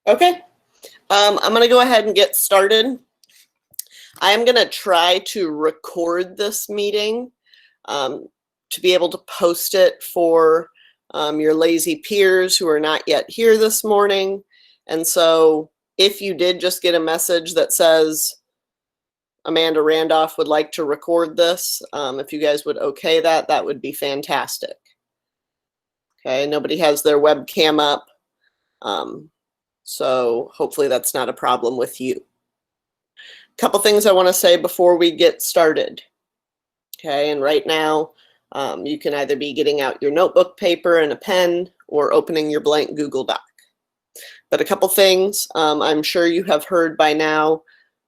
Okay, I'm going to go ahead and get started. I'm going to try to record this meeting to be able to post it for your lazy peers who are not yet here this morning. And so if you did just get a message that says Amanda Randolph would like to record this, if you guys would okay that, that would be fantastic. Okay, nobody has their webcam up. So hopefully that's not a problem with you. Couple things I want to say before we get started. Okay, and right now you can either be getting out your notebook paper and a pen or opening your blank Google Doc. But a couple things I'm sure you have heard by now.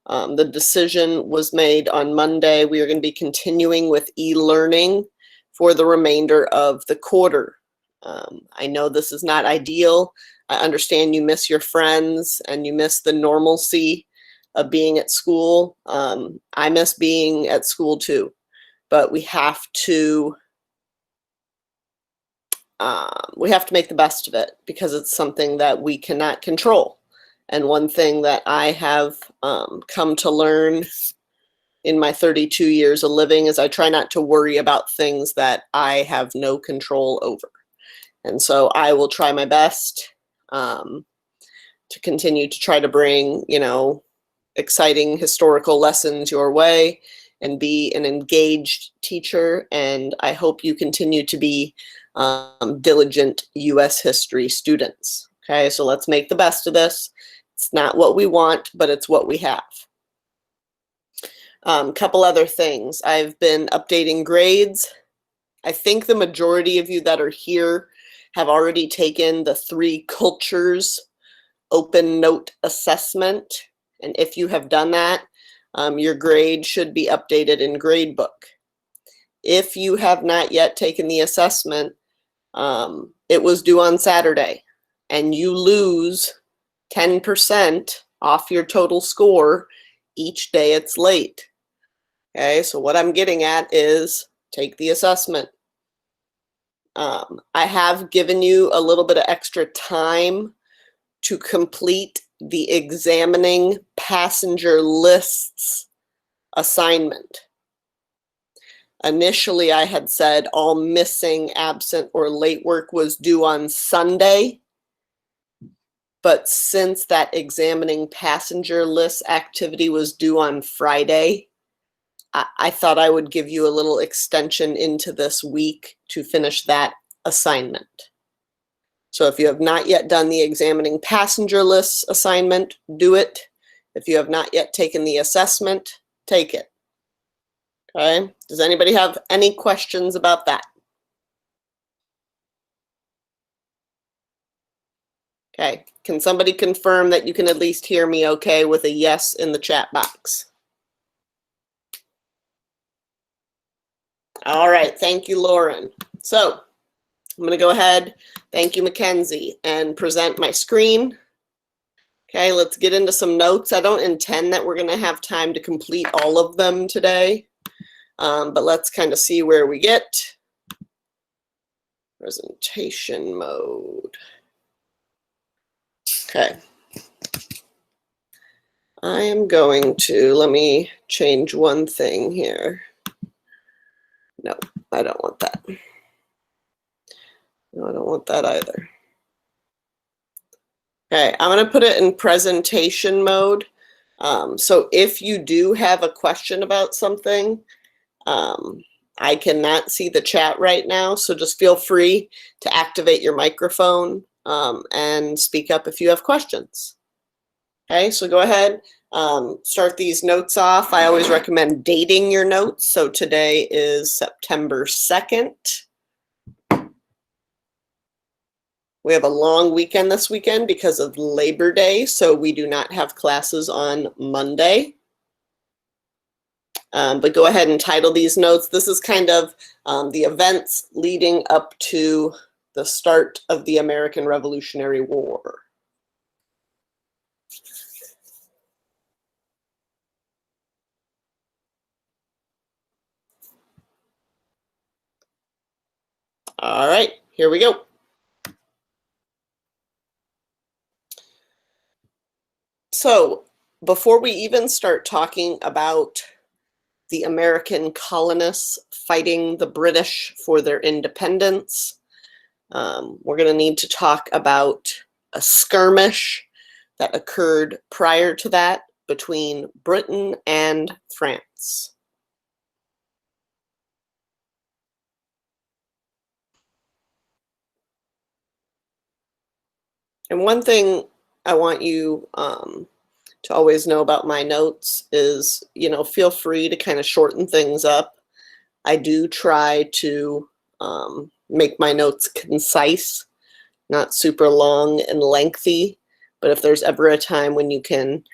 The decision was made on Monday. We are going to be continuing with e-learning for the remainder of the quarter. I know this is not ideal. I understand you miss your friends and you miss the normalcy of being at school. I miss being at school too, but we have to make the best of it because it's something that we cannot control. And one thing that I have come to learn in my 32 years of living is I try not to worry about things that I have no control over. And so I will try my best to continue to try to bring, exciting historical lessons your way and be an engaged teacher. And I hope you continue to be diligent U.S. history students. Okay, so let's make the best of this. It's not what we want, but it's what we have. Couple other things. I've been updating grades. I think the majority of you that are here have already taken the 3 cultures open note assessment. And if you have done that, your grade should be updated in gradebook. If you have not yet taken the assessment, it was due on Saturday, and you lose 10% off your total score each day it's late. Okay, so what I'm getting at is take the assessment. I have given you a little bit of extra time to complete the examining passenger lists assignment. Initially, I had said all missing, absent, or late work was due on Sunday. But since that examining passenger list activity was due on Friday, I thought I would give you a little extension into this week to finish that assignment. So if you have not yet done the examining passenger list assignment, do it. If you have not yet taken the assessment, take it. Okay, does anybody have any questions about that? Okay, can somebody confirm that you can at least hear me okay with a yes in the chat box? All right, thank you, Lauren. So I'm going to go ahead, thank you, Mackenzie, and present my screen. Okay, let's get into some notes. I don't intend that we're going to have time to complete all of them today, but let's kind of see where we get. Presentation mode. Okay. I am going to, let me change one thing here. No, I don't want that. No, I don't want that either. Okay, I'm going to put it in presentation mode. So if you do have a question about something, I cannot see the chat right now, so just feel free to activate your microphone and speak up if you have questions. Okay, so go ahead, start these notes off. I always recommend dating your notes. So today is September 2nd. We have a long weekend this weekend because of Labor Day, so we do not have classes on Monday. But go ahead and title these notes. This is kind of the events leading up to the start of the American Revolutionary War. All right, here we go. So before we even start talking about the American colonists fighting the British for their independence, we're going to need to talk about a skirmish that occurred prior to that between Britain and France. And one thing I want you to always know about my notes is, feel free to kind of shorten things up. I do try to make my notes concise, not super long and lengthy. But if there's ever a time when you can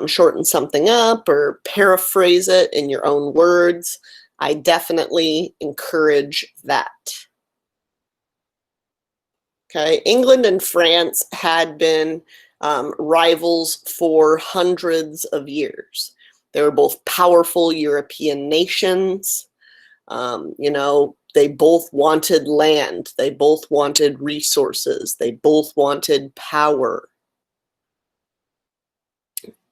shorten something up or paraphrase it in your own words, I definitely encourage that. Okay, England and France had been rivals for hundreds of years. They were both powerful European nations. They both wanted land. They both wanted resources. They both wanted power.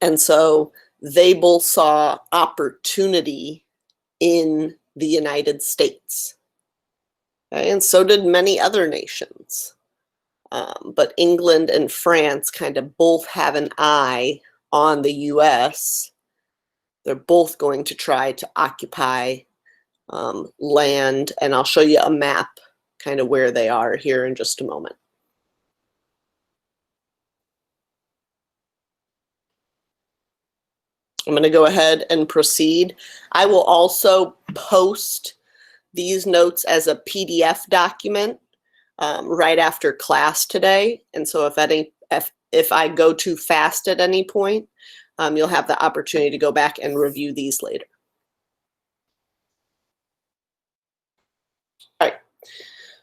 And so they both saw opportunity in the United States. Okay? And so did many other nations. But England and France kind of both have an eye on the US. They're both going to try to occupy land, and I'll show you a map kind of where they are here in just a moment. I'm going to go ahead and proceed. I will also post these notes as a PDF document right after class today. And so if I go too fast at any point, you'll have the opportunity to go back and review these later. All right.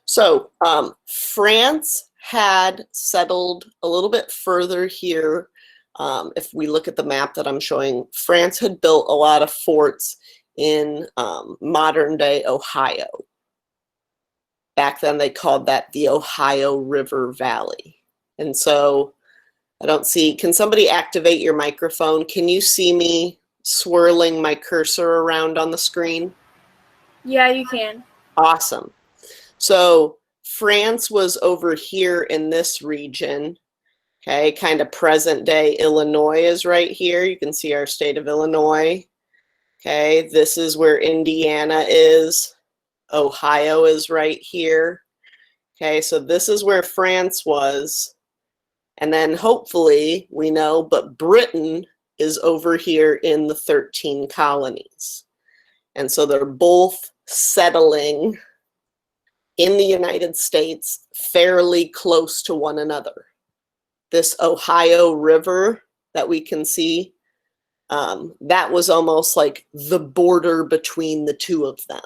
So France had settled a little bit further here. If we look at the map that I'm showing, France had built a lot of forts in modern day Ohio. Back then they called that the Ohio River Valley. And so I don't see, can somebody activate your microphone? Can you see me swirling my cursor around on the screen? Yeah, you can. Awesome. So France was over here in this region. Okay, kind of present day Illinois is right here. You can see our state of Illinois. Okay, this is where Indiana is. Ohio is right here. Okay, so this is where France was. And then hopefully we know, but Britain is over here in the 13 colonies. And so they're both settling in the United States fairly close to one another. This Ohio River that we can see, that was almost like the border between the two of them.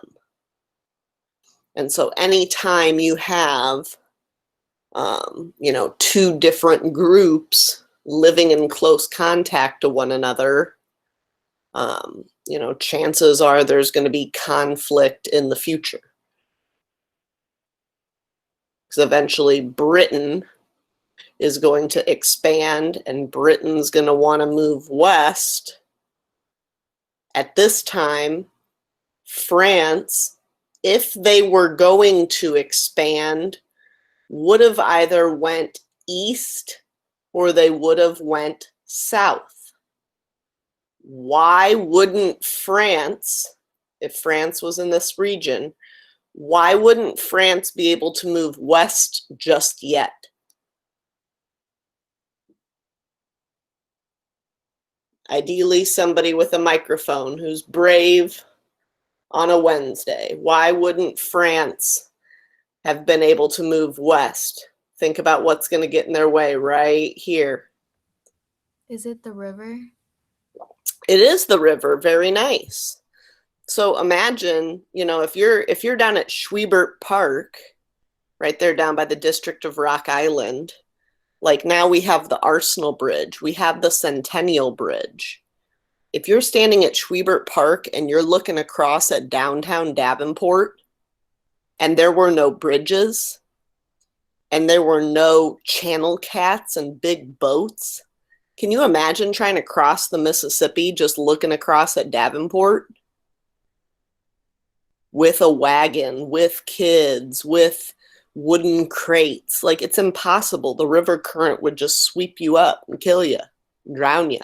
And so anytime you have, two different groups living in close contact to one another, chances are there's going to be conflict in the future. Because eventually Britain is going to expand and Britain's going to want to move west. At this time, France, if they were going to expand, would have either went east or they would have went south. Why wouldn't France, if France was in this region, why wouldn't France be able to move west just yet? Ideally, somebody with a microphone who's brave on a Wednesday. Why wouldn't France have been able to move west? Think about what's going to get in their way right here. Is it the river? It is the river. Very nice. So imagine, if you're down at Schwiebert Park, right there down by the District of Rock Island, like now we have the Arsenal Bridge, we have the Centennial Bridge. If you're standing at Schwiebert Park and you're looking across at downtown Davenport and there were no bridges and there were no channel cats and big boats, Can you imagine trying to cross the Mississippi just looking across at Davenport? With a wagon, with kids, with wooden crates. Like, it's impossible. The river current would just sweep you up and kill you, drown you.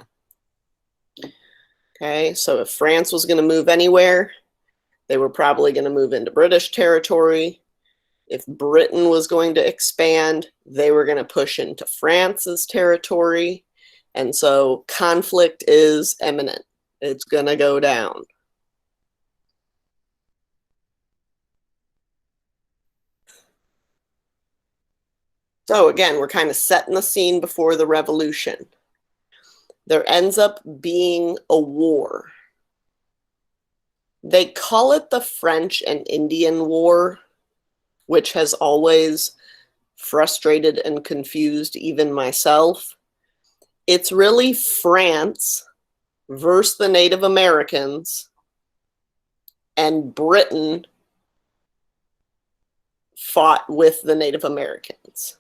Okay, so if France was going to move anywhere, they were probably going to move into British territory. If Britain was going to expand, they were going to push into France's territory. And so conflict is imminent. It's going to go down. So again, we're kind of setting the scene before the revolution. There ends up being a war. They call it the French and Indian War, which has always frustrated and confused even myself. It's really France versus the Native Americans, and Britain fought with the Native Americans.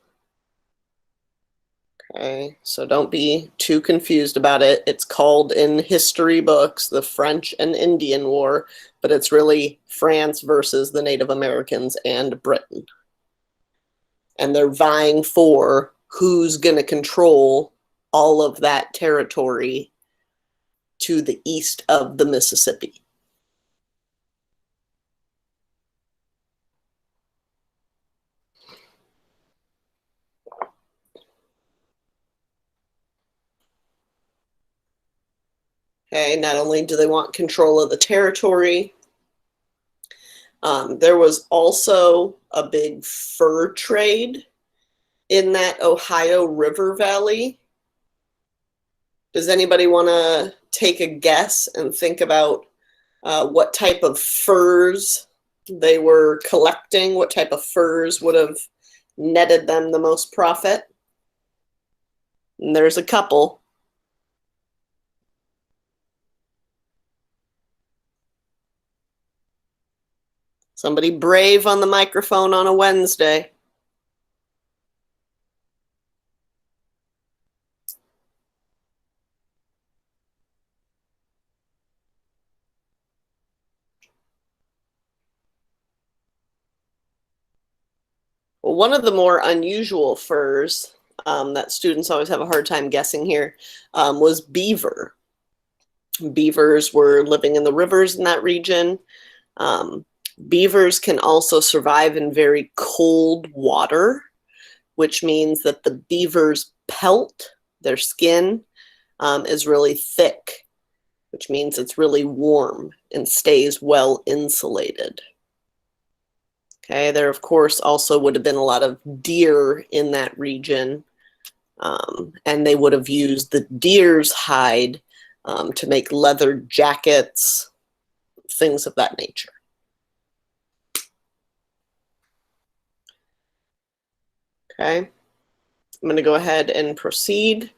Okay, so don't be too confused about it. It's called in history books the French and Indian War, but it's really France versus the Native Americans and Britain. And they're vying for who's going to control all of that territory to the east of the Mississippi. Okay, not only do they want control of the territory, there was also a big fur trade in that Ohio River Valley. Does anybody want to take a guess and think about what type of furs they were collecting? What type of furs would have netted them the most profit? And there's a couple. Somebody brave on the microphone on a Wednesday. Well, one of the more unusual furs that students always have a hard time guessing here was beaver. Beavers were living in the rivers in that region. Beavers can also survive in very cold water, which means that the beaver's pelt, their skin, is really thick, which means it's really warm and stays well insulated. Okay, there of course also would have been a lot of deer in that region, and they would have used the deer's hide to make leather jackets, things of that nature. Okay, I'm going to go ahead and proceed.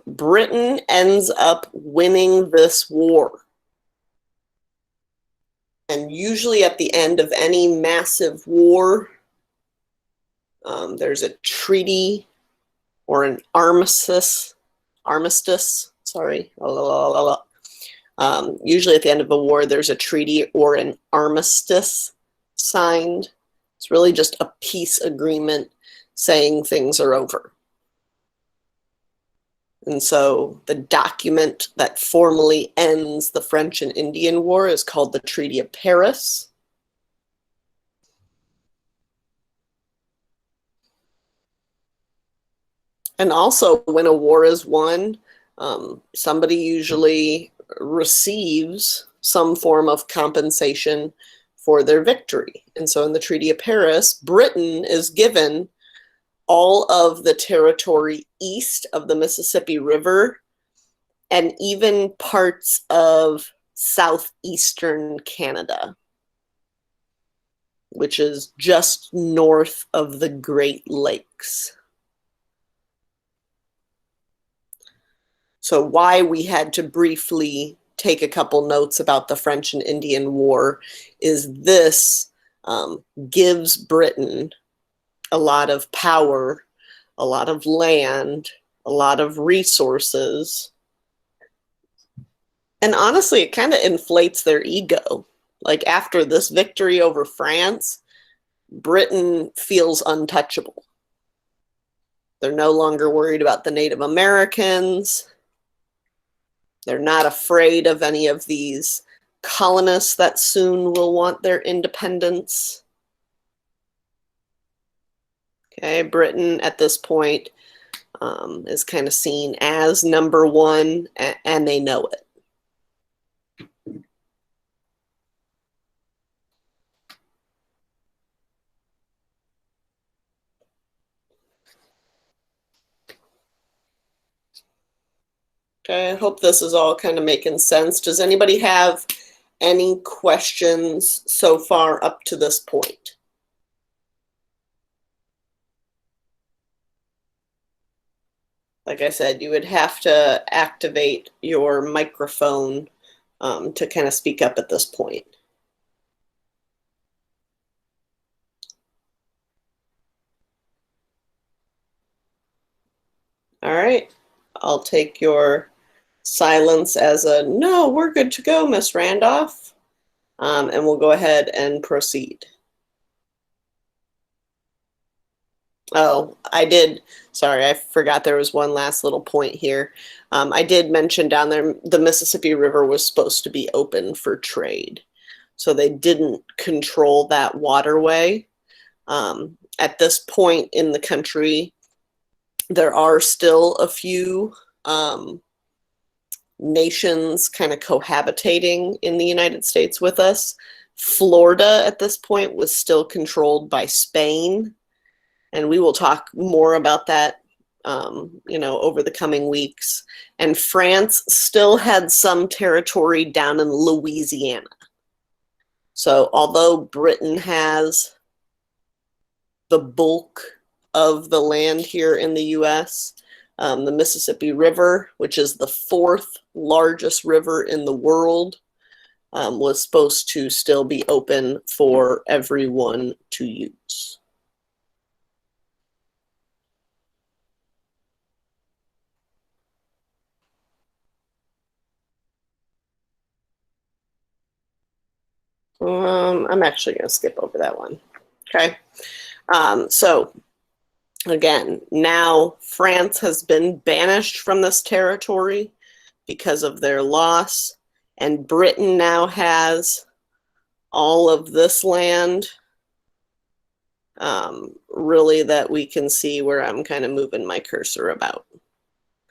Britain ends up winning this war. And usually at the end of any massive war, there's a treaty or an armistice, sorry. Usually at the end of a war, there's a treaty or an armistice signed. It's really just a peace agreement saying things are over. And so the document that formally ends the French and Indian War is called the Treaty of Paris. And also, when a war is won, somebody usually receives some form of compensation for their victory. And so in the Treaty of Paris, Britain is given all of the territory east of the Mississippi River and even parts of southeastern Canada, which is just north of the Great Lakes. So why we had to briefly take a couple notes about the French and Indian War is this gives Britain a lot of power, a lot of land, a lot of resources. And honestly, it kind of inflates their ego. Like after this victory over France, Britain feels untouchable. They're no longer worried about the Native Americans. They're not afraid of any of these colonists that soon will want their independence. Okay, Britain at this point is kind of seen as number one, and they know it. Okay, I hope this is all kind of making sense. Does anybody have any questions so far up to this point? Like I said, you would have to activate your microphone to kind of speak up at this point. All right, I'll take your silence as a no, we're good to go, Miss Randolph. And we'll go ahead and proceed. Oh, I did. Sorry, I forgot there was one last little point here. I did mention down there the Mississippi River was supposed to be open for trade. So they didn't control that waterway. At this point in the country, there are still a few nations kind of cohabitating in the United States with us. Florida at this point was still controlled by Spain. And we will talk more about that, over the coming weeks. And France still had some territory down in Louisiana. So although Britain has the bulk of the land here in the U.S., the Mississippi River, which is the fourth largest river in the world, was supposed to still be open for everyone to use. I'm actually going to skip over that one. Okay. So again, now France has been banished from this territory because of their loss, and Britain now has all of this land, really, that we can see where I'm kind of moving my cursor about.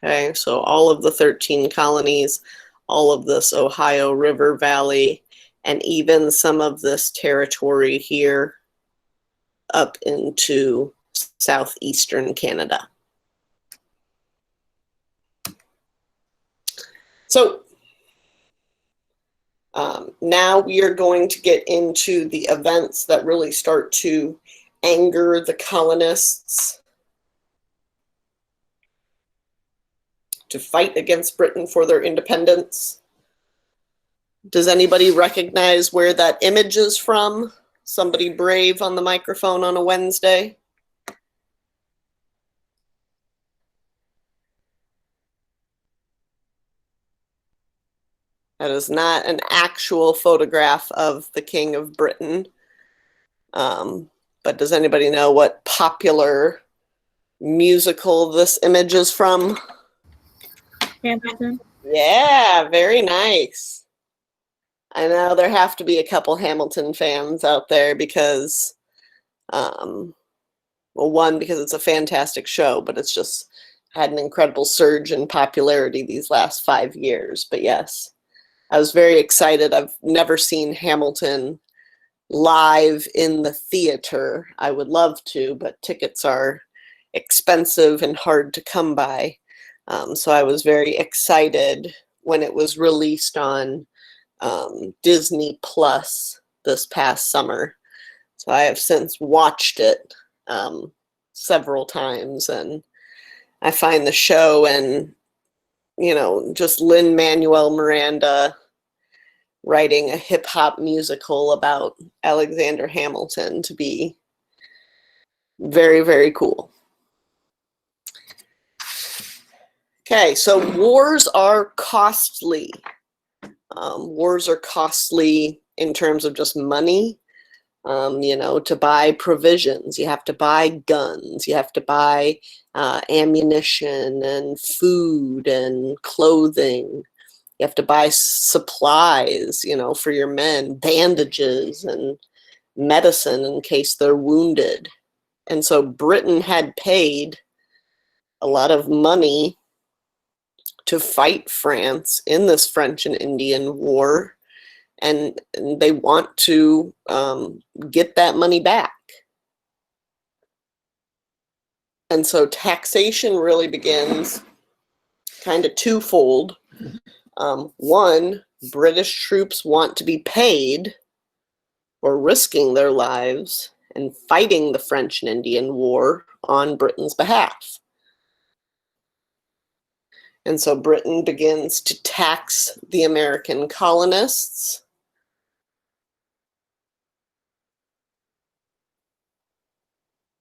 Okay, so all of the 13 colonies, all of this Ohio River Valley, and even some of this territory here up into southeastern Canada. So now we are going to get into the events that really start to anger the colonists to fight against Britain for their independence. Does anybody recognize where that image is from? Somebody brave on the microphone on a Wednesday? That is not an actual photograph of the King of Britain. But does anybody know what popular musical this image is from? Hamilton. Yeah, very nice. I know there have to be a couple Hamilton fans out there because, well, one, because it's a fantastic show, but it's just had an incredible surge in popularity these last 5 years. But yes, I was very excited. I've never seen Hamilton live in the theater. I would love to, but tickets are expensive and hard to come by. So I was very excited when it was released on Disney Plus this past summer. So I have since watched it several times, and I find the show and, just Lin-Manuel Miranda writing a hip-hop musical about Alexander Hamilton to be very, very cool. Okay, so wars are costly. Wars are costly in terms of just money. You know, to buy provisions, you have to buy guns, you have to buy ammunition and food and clothing. You have to buy supplies, you know, for your men, bandages and medicine in case they're wounded. And so Britain had paid a lot of money to fight France in this French and Indian War, and they want to get that money back. And so taxation really begins kind of twofold. One, British troops want to be paid for risking their lives and fighting the French and Indian War on Britain's behalf. And so Britain begins to tax the American colonists.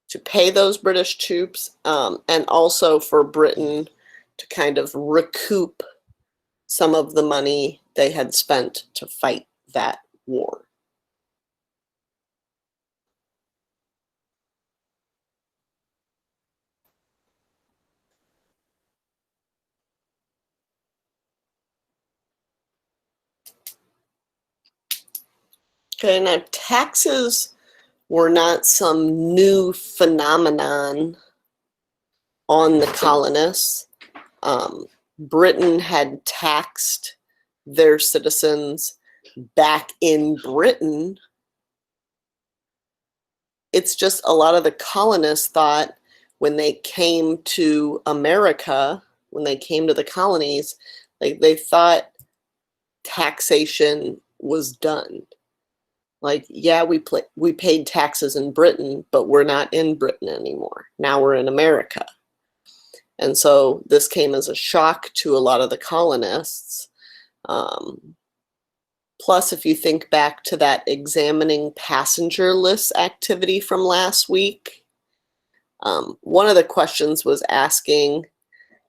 To pay those British troops, and also for Britain to kind of recoup some of the money they had spent to fight that war. Okay, now taxes were not some new phenomenon on the colonists. Britain had taxed their citizens back in Britain. It's just a lot of the colonists thought when they came to America, when they came to the colonies, like they thought taxation was done. Like, yeah, we paid taxes in Britain, but we're not in Britain anymore. Now we're in America. And so this came as a shock to a lot of the colonists. Plus, if you think back to that examining passenger list activity from last week, one of the questions was asking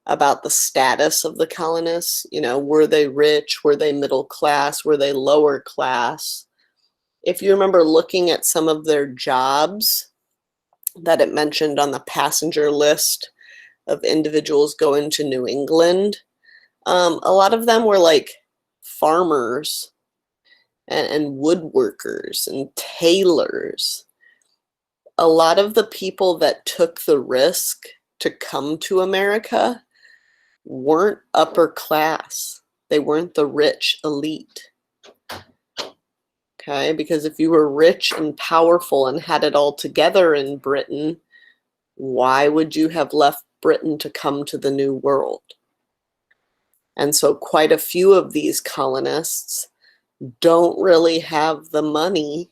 about the status of the colonists. You know, were they rich? Were they middle class? Were they lower class? If you remember looking at some of their jobs that it mentioned on the passenger list of individuals going to New England, a lot of them were like farmers and woodworkers and tailors. A lot of the people that took the risk to come to America weren't upper class. They weren't the rich elite. Okay, because if you were rich and powerful and had it all together in Britain, why would you have left Britain to come to the New World? And so quite a few of these colonists don't really have the money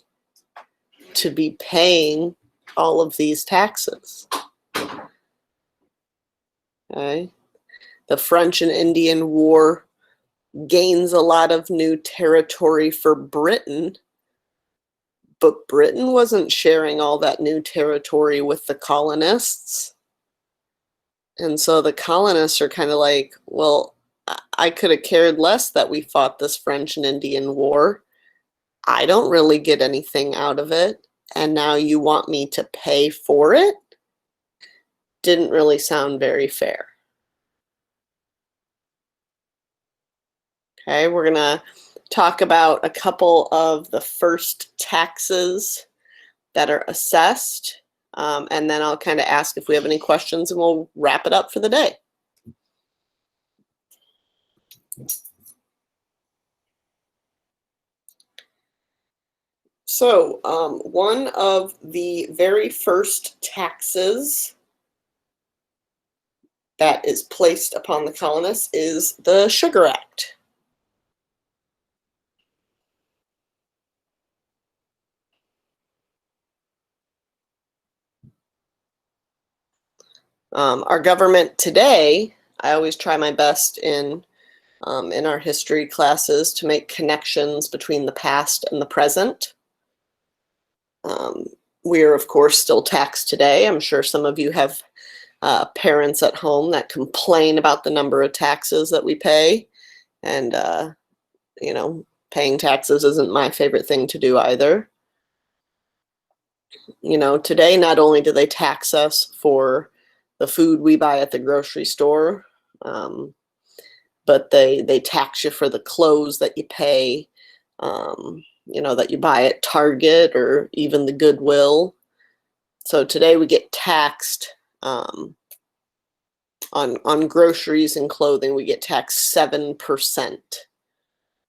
to be paying all of these taxes. Okay, the French and Indian War gains a lot of new territory for Britain, but Britain wasn't sharing all that new territory with the colonists. And so the colonists are kind of like, well, I could have cared less that we fought this French and Indian War. I don't really get anything out of it. And now you want me to pay for it? Didn't really sound very fair. Okay, we're going to talk about a couple of the first taxes that are assessed, and then I'll kind of ask if we have any questions and we'll wrap it up for the day. So one of the very first taxes that is placed upon the colonists is the Sugar Act. Our government today, I always try my best in our history classes to make connections between the past and the present. We are, of course, still taxed today. I'm sure some of you have parents at home that complain about the number of taxes that we pay. And, you know, paying taxes isn't my favorite thing to do either. You know, today, not only do they tax us for the food we buy at the grocery store, but they tax you for the clothes that you pay, you know, that you buy at Target or even the Goodwill. So today we get taxed on groceries and clothing. We get taxed 7%,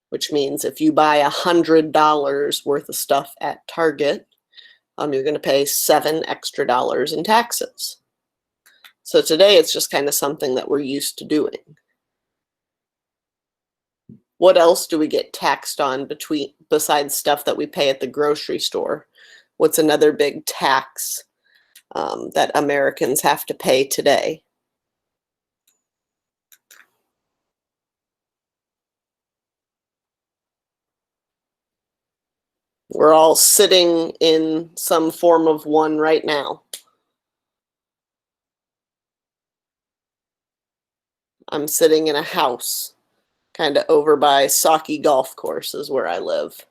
which means if you buy $100 worth of stuff at Target, you're going to pay $7 extra in taxes. So today it's just kind of something that we're used to doing. What else do we get taxed on besides stuff that we pay at the grocery store? What's another big tax that Americans have to pay today? We're all sitting in some form of one right now. I'm sitting in a house, kind of over by Sauckie Golf Course is where I live.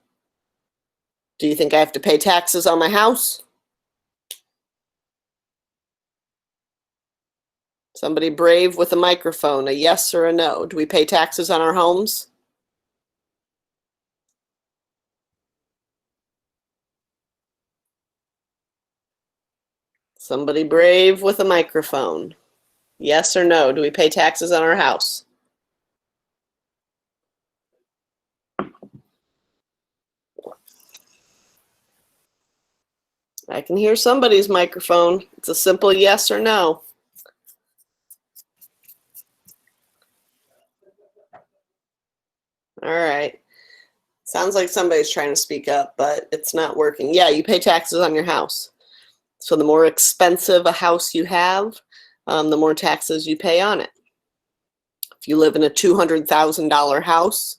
Do you think I have to pay taxes on my house? Somebody brave with a microphone, a yes or a no. Do we pay taxes on our homes? Somebody brave with a microphone. Yes or no? Do we pay taxes on our house? I can hear somebody's microphone. It's a simple yes or no. All right. Sounds like somebody's trying to speak up, but it's not working. Yeah, you pay taxes on your house. So the more expensive a house you have, the more taxes you pay on it. If you live in a $200,000 house,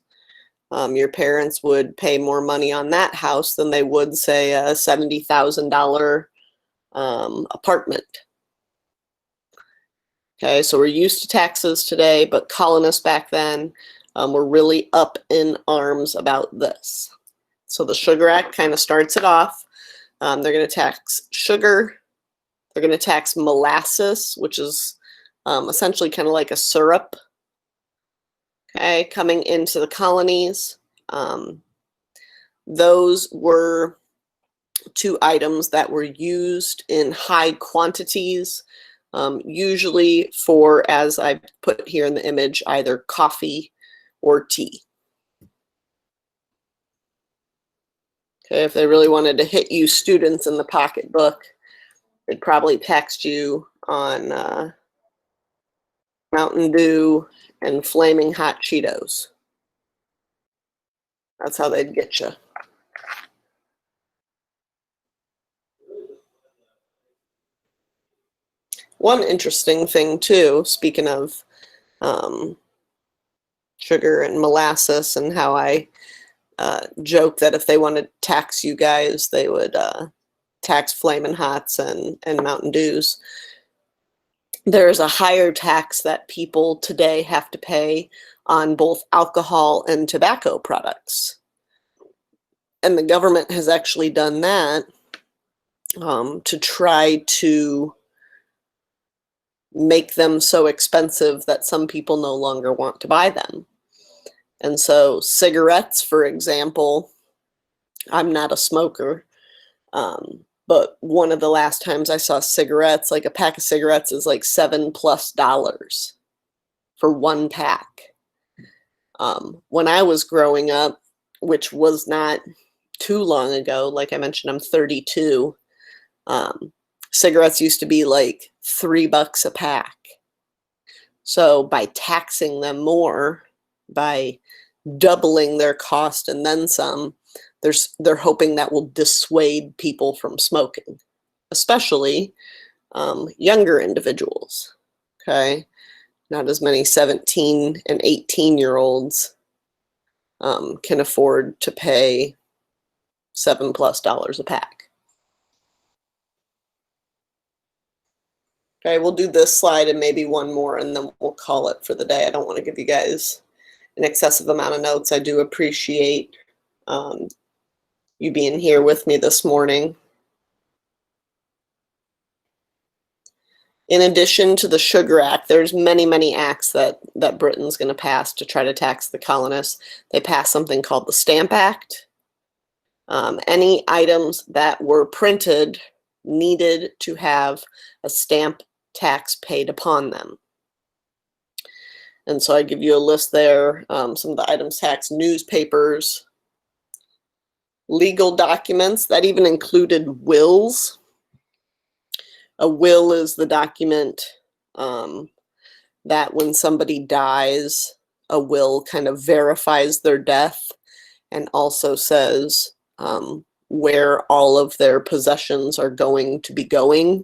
your parents would pay more money on that house than they would, say, a $70,000 apartment. Okay, so we're used to taxes today, but colonists back then were really up in arms about this. So the Sugar Act kind of starts it off. They're going to tax sugar. They're going to tax molasses, which is essentially kind of like a syrup. Okay, coming into the colonies. Those were two items that were used in high quantities, usually for, as I put here in the image, either coffee or tea. Okay, if they really wanted to hit you students in the pocketbook, they'd probably taxed you on Mountain Dew and Flaming Hot Cheetos. That's how they'd get you. One interesting thing too, speaking of sugar and molasses, and how I joke that if they wanted to tax you guys, they would tax Flamin' Hots and Mountain Dews. There's a higher tax that people today have to pay on both alcohol and tobacco products. And the government has actually done that to try to make them so expensive that some people no longer want to buy them. And so cigarettes, for example, I'm not a smoker, but one of the last times I saw cigarettes, like a pack of cigarettes is like $7+ for one pack. When I was growing up, which was not too long ago, like I mentioned, I'm 32, cigarettes used to be like $3 a pack. So by taxing them more, by doubling their cost and then some, they're hoping that will dissuade people from smoking, especially younger individuals. Okay, not as many 17 and 18-year-olds can afford to pay $7+ a pack. Okay, we'll do this slide and maybe one more, and then we'll call it for the day. I don't want to give you guys an excessive amount of notes. I do appreciate you being here with me this morning. In addition to the Sugar Act, there's many, many acts that Britain's going to pass to try to tax the colonists. They passed something called the Stamp Act. Any items that were printed needed to have a stamp tax paid upon them. And so I give you a list there, some of the items taxed: newspapers, legal documents, that even included wills. A will is the document that when somebody dies, a will kind of verifies their death and also says where all of their possessions are going to be going.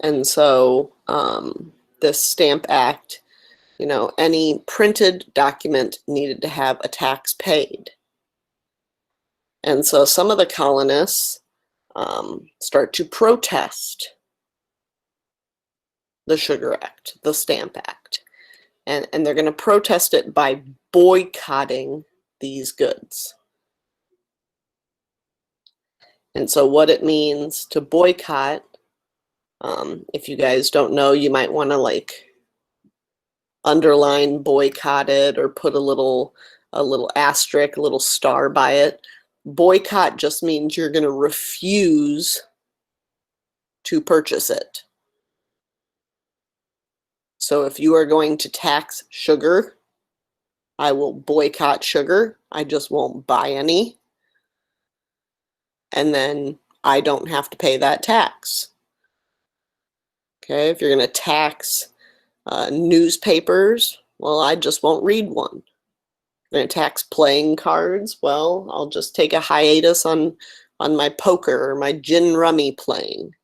And so this Stamp Act, you know, any printed document needed to have a tax paid. And so some of the colonists start to protest the Sugar Act, the Stamp Act. And they're going to protest it by boycotting these goods. And so what it means to boycott, if you guys don't know, you might want to like underline boycotted or put a little asterisk, a little star by it. Boycott just means you're going to refuse to purchase it. So if you are going to tax sugar, I will boycott sugar. I just won't buy any. And then I don't have to pay that tax. Okay, if you're going to tax newspapers, well, I just won't read one. You're going to tax playing cards, well, I'll just take a hiatus on my poker or my gin rummy playing.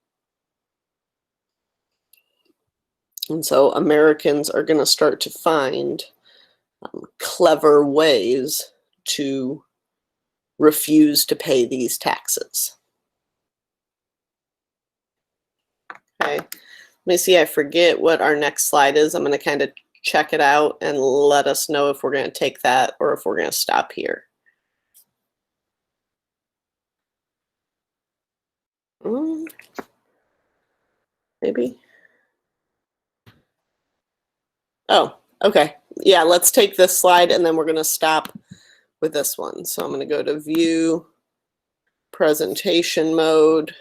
And so Americans are going to start to find clever ways to refuse to pay these taxes. Okay, let me see, I forget what our next slide is. I'm going to kind of check it out and let us know if we're going to take that or if we're going to stop here. Maybe. Oh, okay. Yeah, let's take this slide and then we're going to stop with this one. So I'm going to go to view, presentation mode.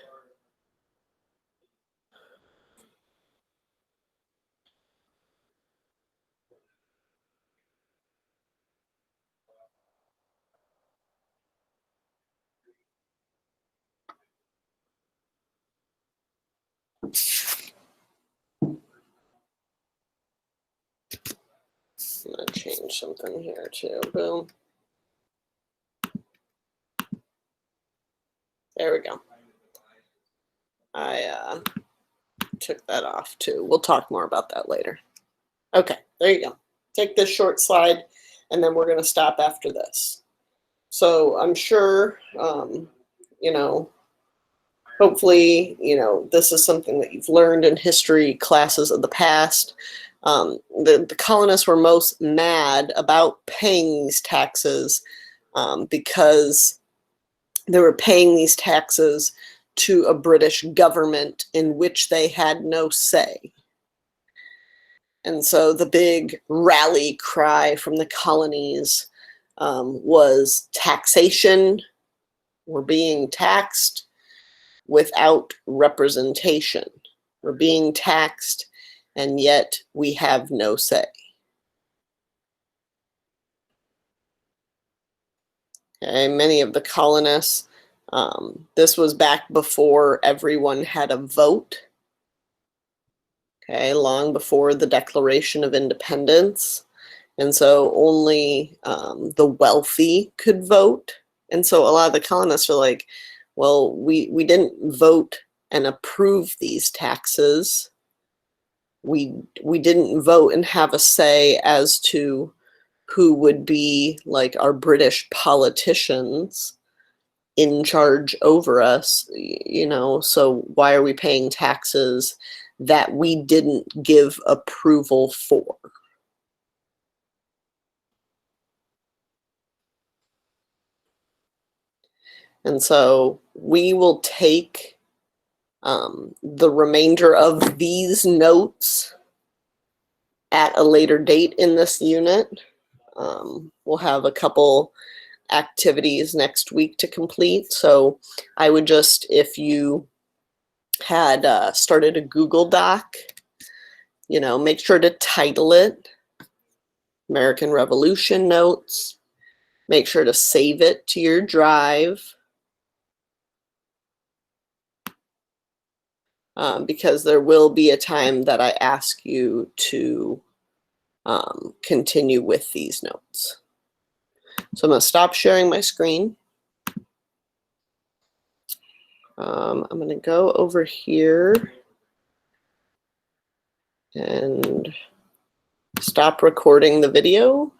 I'm going to change something here too. Boom. There we go. I took that off too. We'll talk more about that later. Okay, there you go. Take this short slide and then we're going to stop after this. So I'm sure, you know, hopefully, you know, this is something that you've learned in history classes of the past. The colonists were most mad about paying these taxes because they were paying these taxes to a British government in which they had no say. And so the big rally cry from the colonies was taxation. We're being taxed without representation. We're being taxed, and yet we have no say. Okay, many of the colonists, this was back before everyone had a vote. Okay, long before the Declaration of Independence. And so only the wealthy could vote. And so a lot of the colonists are like, well, we didn't vote and approve these taxes. We didn't vote and have a say as to who would be like our British politicians. in charge over us, you know, so why are we paying taxes that we didn't give approval for? And so we will take the remainder of these notes at a later date in this unit. We'll have a couple activities next week to complete. So I would just, if you had started a Google Doc, you know, make sure to title it American Revolution Notes. Make sure to save it to your drive. Because there will be a time that I ask you to continue with these notes. So I'm going to stop sharing my screen. I'm going to go over here and stop recording the video.